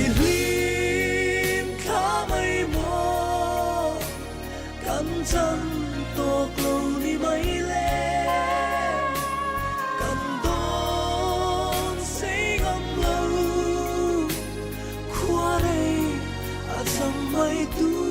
ilim khá mây mò cắn chân tộc lâu ni mấy lệ cần đón say ngâm lâu qua đây dòng mây tu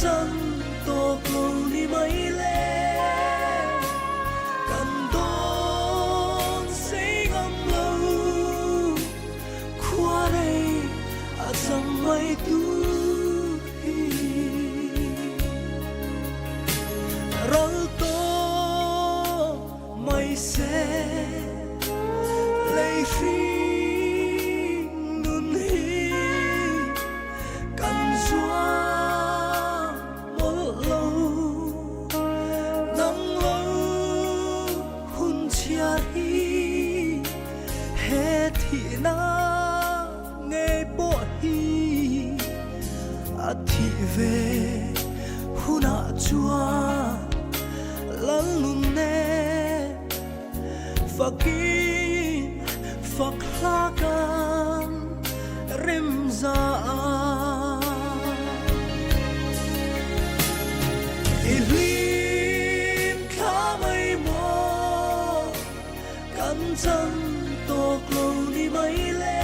chân tộc lâu ni mấy lệ cần đón say ngâm lâu qua đây dòng mây tu rồi to mây sẽ lấy phi nun hi cần xóa thì về huna chua lan lun ne fakin faklakan rimza ilim khá mây mò cắn chân tộc lâu ni mấy lệ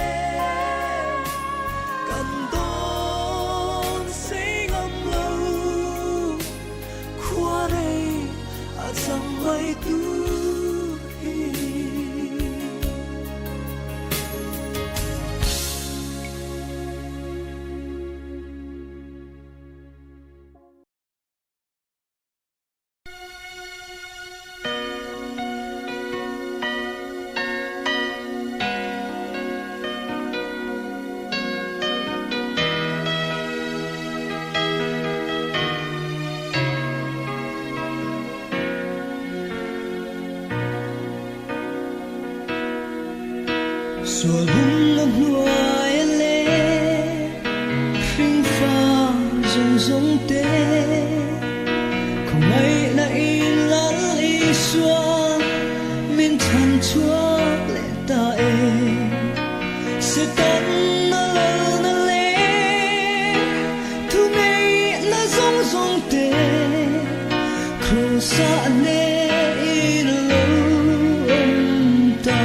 dòng mây tu Sua lung la nuai le phinh pha rong rong te không ai na in lal i xua min chan chua le ta e se tan na la na le thu nei na rong rong te khu sa ne in lo ta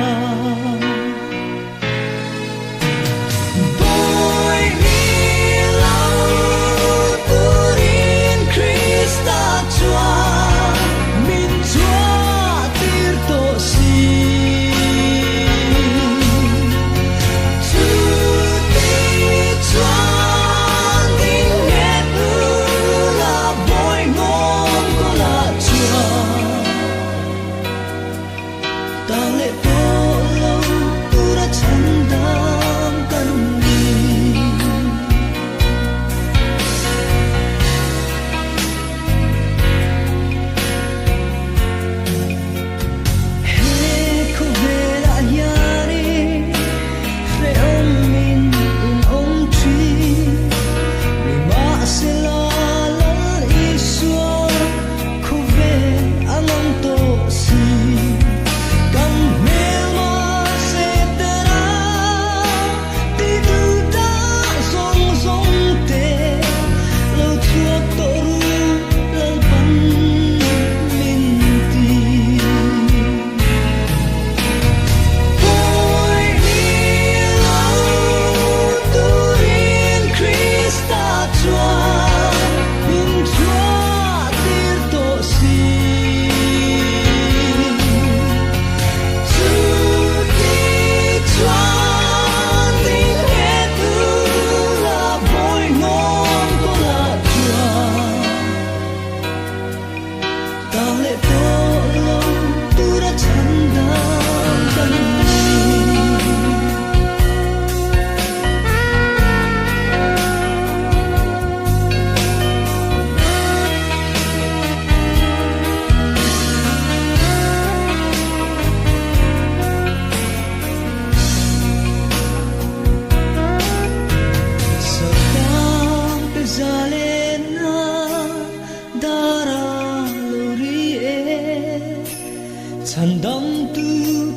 tu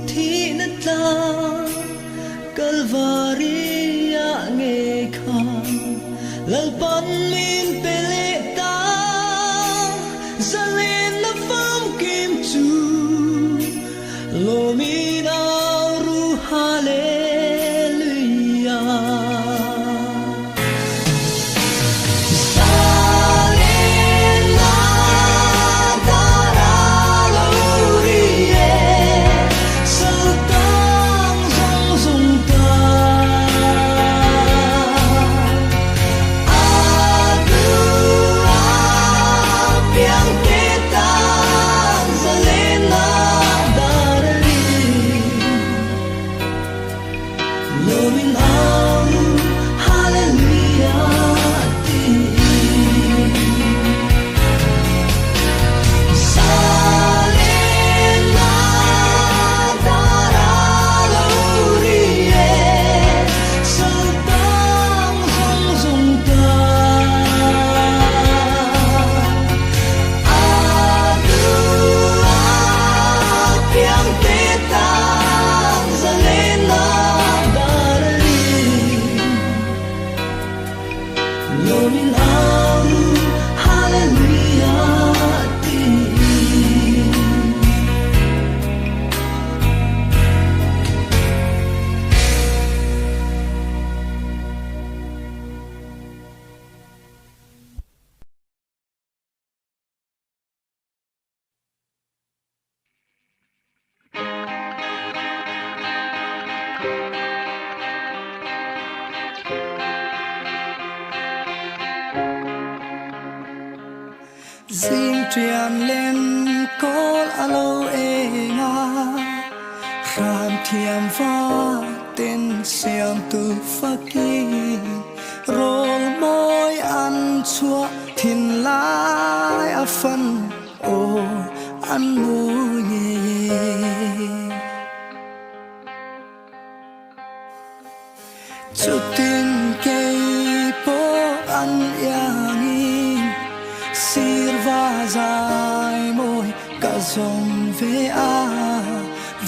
thi na ta Calvaria nghe khang lal pan min pele ta zalen na fam kim chu lo mi na ru hallelujah Dinh trian lên call alo enga ram thiam va tên xiam tu fakin rol môi ăn chua thin lai a phân o ăn mu ye chu tin cây po ăn yang sirva dài môi cả dòng về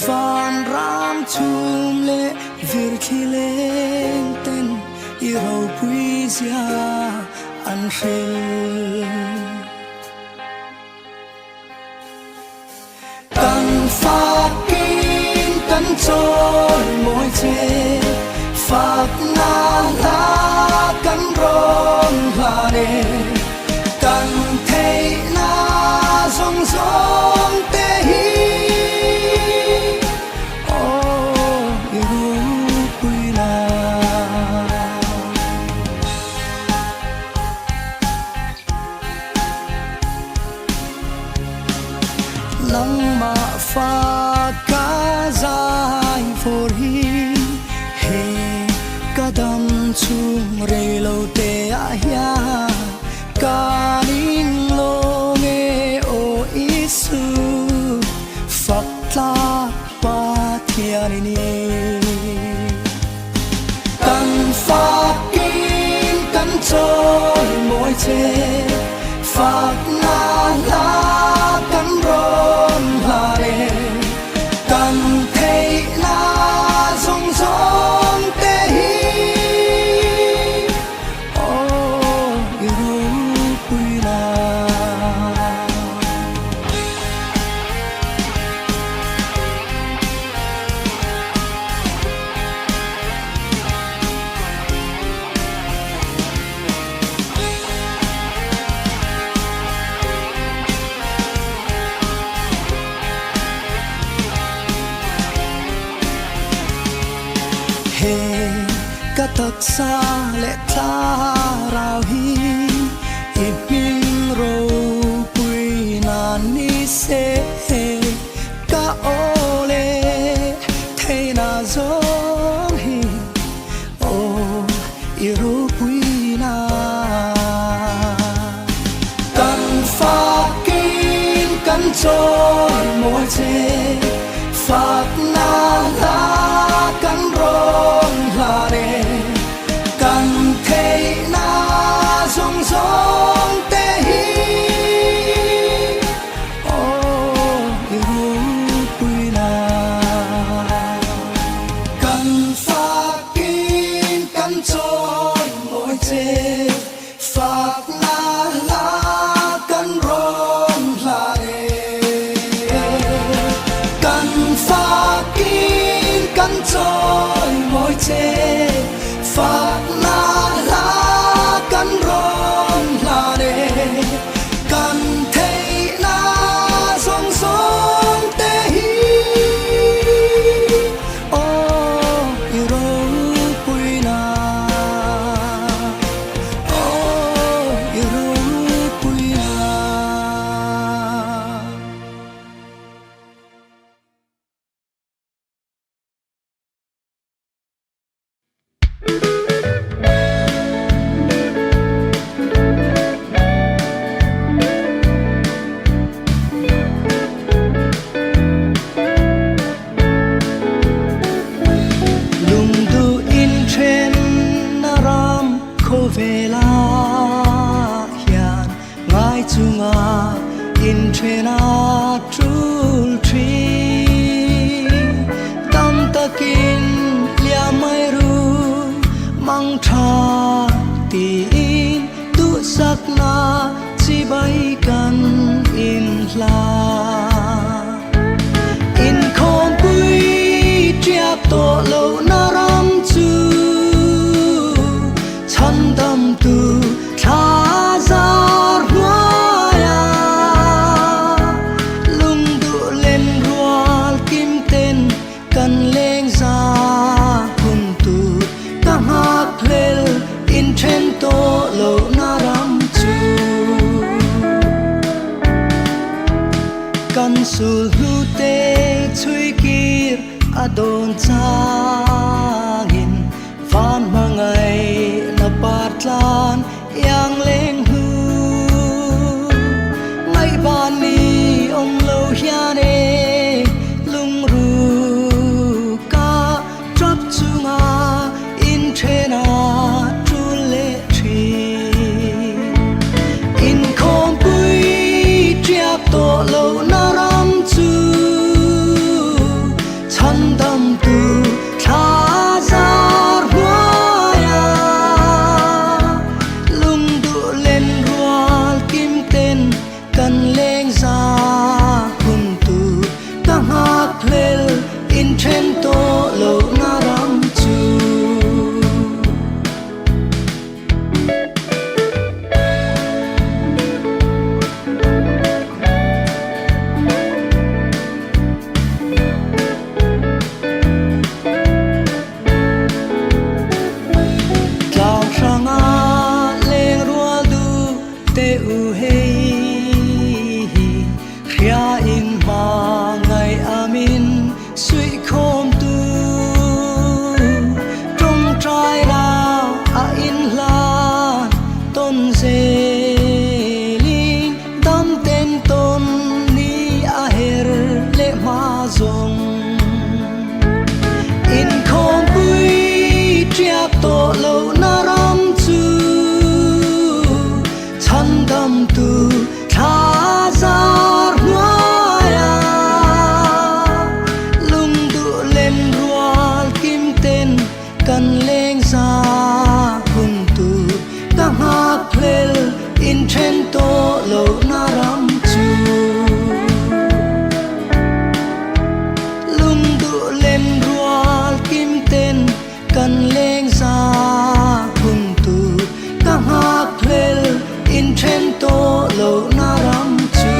van ram chum le vir khi lên tên yêu quý gia an khil cần phát kinh cần trôi môi chê phát na la cần rong la nè cần thấy na rong rong tê hi oh yêu quý na nắng mà pha cá dài phổ hi he cả đam chung rê lâu tê ya kanin lo nge o isu fakta patianini kan fakin kan choi moi che fak na la kan ron la le kan thei na zong zong te hi katak sa le tha rao hi ipin ro pui na ni se ka ole thei na zo hi o iru pui na kan fa kin kan choi mo che fak na la kan ron la re kan thei na zong zong te hi oh iru pui na trôi môi chê phạt la la cắn rong là đề cần thấy na song song tê hi ô yêu đâu quỳ na ô yêu đâu quỳ na. Vela hian ngai chunga in thena trul tri tam takin lia mai ru mang tha tin tu sakna chi bai kan in la in khom pui chia to lo na ram chu đam tu tha zar hoa lung du lên rual kim tên cần lên ra cùng tu ta hak lel in chen to lo na ram chu kan sul hu te chui kir adon changin van mangai patlan yang leng hu ngai ban ni ong lo hiane lung ru ka trap chunga in thena trule thi in khom pui triap to lo na ram chu chan dam tu tha zar kan leng za hun tu ta hak lel in chen to lo na ram chu tao sanga leng rual du te u hei ya in ma ngày amin suy khom tu trong trai la a in la ton dê linh đam tên ton ni a her le ma zong in khom pui triap to lo na ram chu chan dam tu tha zar kan leng za hun tu ta hak lel in chen to lo na ram chu lung du len rual kim ten kan leng za hun tu ta hak lel in chen to lo na ram chu.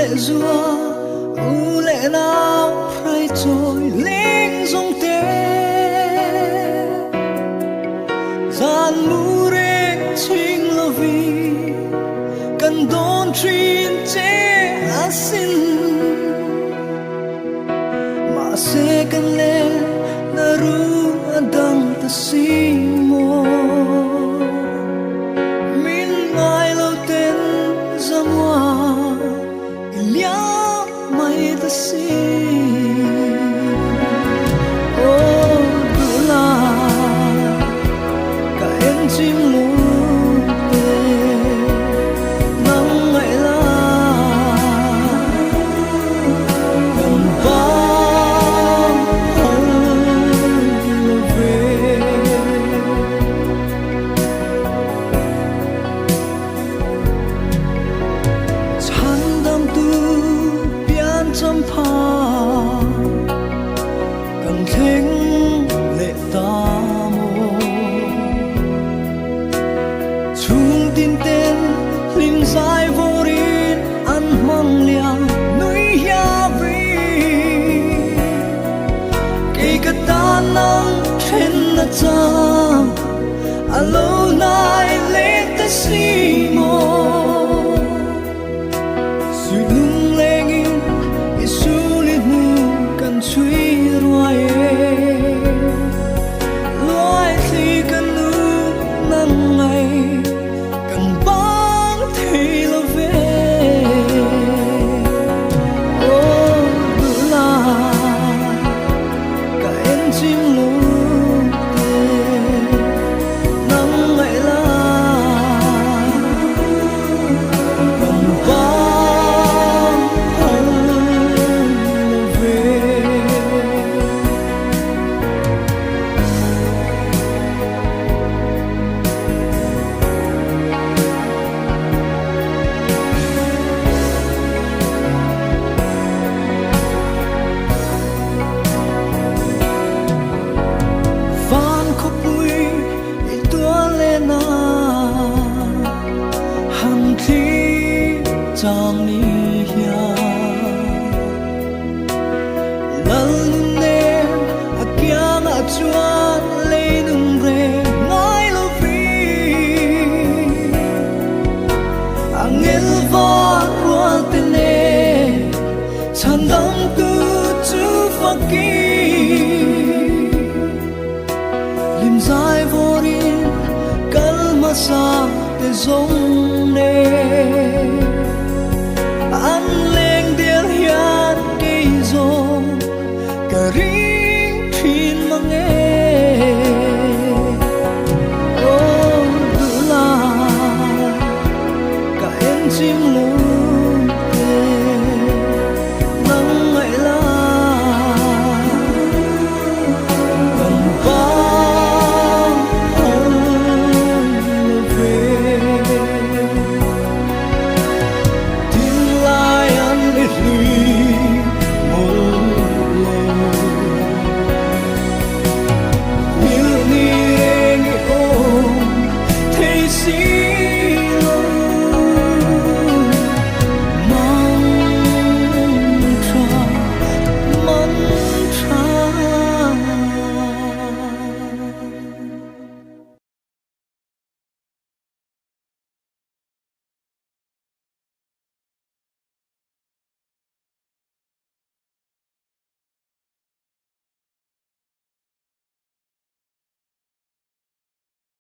lệ dua u lệ nào phải trôi lên dòng tê gian mu rek chinh lo vi sin mà sẽ cần lên na ru adang ta si mo min ngai lo ten zamwa ilya mai ta si oh dula ka en chim lu te nang ngai la gần ba sai vô rin ăn mong liang núi ya vi cây cát ta nắng trên na chang alo nai lê ta si mo suy lung lên in isu li nu kan chui ruai loai thi kan nu nang ngày kan ba Chang ni ya lal nem akyang achuan le nung re ngai lo vi angel va rual tene chan dam tu chu faki lim zai vorin kal masa te zong ne